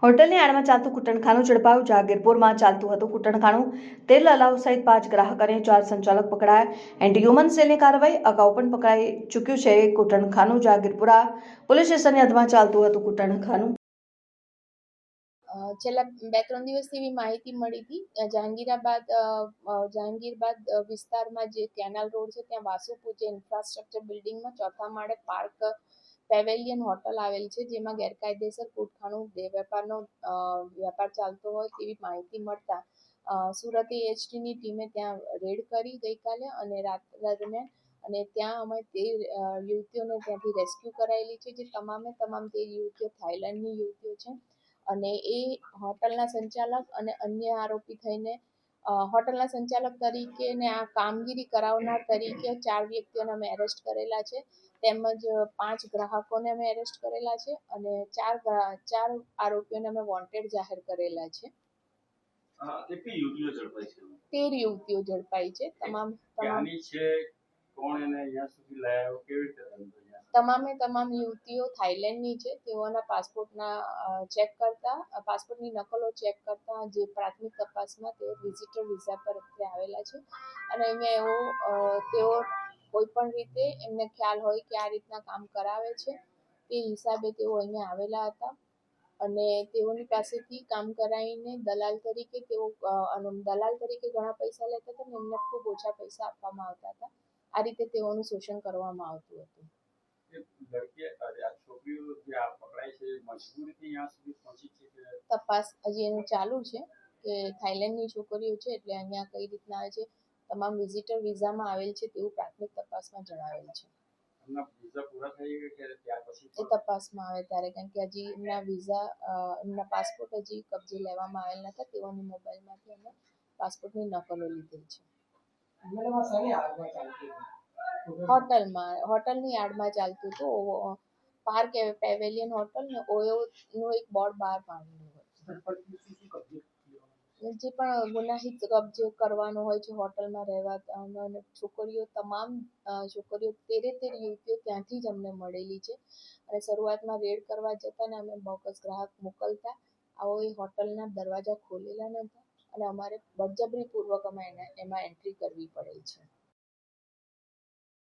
હોટલની આડમાં ચાલતું કૂટણખાનું ઝડપાયું. જહાંગીરપુરમાં ચાલતું હતું કૂટણખાનું. તેલ અલાવ સહિત 5 ગ્રાહક અને 4 સંચાલક પકડાયા. એન્ટી હ્યુમન સેલની કાર્યવાહી અગાઉ પણ પકડાઈ ચૂક્યું છે. કૂટણખાનું જહાંગીરપુરા પોલીસ સ્ટેશનની હદમાં ચાલતું હતું કૂટણખાનું. છેલ્લા 2-3 દિવસથી એવી માહિતી મળી હતી. જહાંગીરબાદ વિસ્તારમાં જે કેનાલ રોડ છે ત્યાં વાસુપુર જે ઇન્ફ્રાસ્ટ્રક્ચર બિલ્ડિંગમાં ચોથા માળે પાર્ક પેવેલિયન હોટલ આવેલ છે, જેમાં ગેરકાયદેસર કૂટખાનું વેપાર ચાલતો હોય તેવી માહિતી મળતા સુરત એએચટીની ટીમે ત્યાં રેડ કરી ગઈકાલે અને રાત દરમિયાન, અને ત્યાં અમે 13 યુવતીઓને ત્યાંથી રેસ્ક્યુ કરાયેલી છે. જે તમામ 13 યુવતીઓ થાઈલેન્ડની યુવતીઓ છે અને એ હોટલના સંચાલક અને અન્ય આરોપી થઈને હોટલના સંચાલક તરીકે ને આ કામગીરી કરાવનાર તરીકે 4 વ્યક્તિઓને અમે એરેસ્ટ કરેલા છે, તેમજ 5 ગ્રાહકોને અમે એરેસ્ટ કરેલા છે અને 4 આરોપીઓને અમે વોન્ટેડ જાહેર કરેલા છે. કેટલી યુવતીઓ ઝડપાઈ છે? 13 યુવતીઓ ઝડપાઈ છે. તમામ યુવતીઓ થાઈલેન્ડની છે. તેઓના પાસપોર્ટની નકલો ચેક કરતા જે પ્રાથમિક તપાસમાં તેઓ વિઝિટર વિઝા પર આવેલા છે અને અહીંયા તેઓ કોઈ પણ રીતે એમને ખ્યાલ હોય કે આ રીતના કામ કરાવે છે તે હિસાબે તેઓ અહીંયા આવેલા હતા અને તેઓની પાસેથી કામ કરાવીને દલાલ તરીકે ઘણા પૈસા લેતા હતા અને એમને ખૂબ ઓછા પૈસા આપવામાં આવતા હતા. આ રીતે તેઓનું શોષણ કરવામાં આવતું હતું. તપાસ હજી એનું ચાલુ છે કે થાઈલેન્ડની છોકરીઓ છે એટલે અહીંયા કઈ રીતના આવે છે, તમામ વિઝિટર વિઝામાં આવેલ છે તેવું પ્રાથમિક તપાસમાં જણાવેલ છે. એ તપાસમાં આવે ત્યારે, કારણ કે હજી એમના પાસપોર્ટ હજી કબજે લેવામાં આવેલ નતા. તેઓની મોબાઈલમાંથી અમે પાસપોર્ટની નકલો લીધેલ છે. હોટલની યાર્ડમાં ચાલતું હતું. પાર્ક પેવેલિયન હોટલ ને ઓયોનું એક બોર્ડ બહાર માંડેલું હોય. જે પણ ગુનાહિત કબજે કરવાનો હોય છે હોટલમાં રહેવા અને તમામ છોકરીઓ 13 યુવતીઓ ત્યાંથી જ અમને મળેલી છે અને શરૂઆતમાં રેડ કરવા જતા ને અમે બોગસ ગ્રાહક મોકલતા આવો એ હોટલના દરવાજા ખોલેલા નતા અને અમારે બળજબરીપૂર્વક એમાં એન્ટ્રી કરવી પડે છે.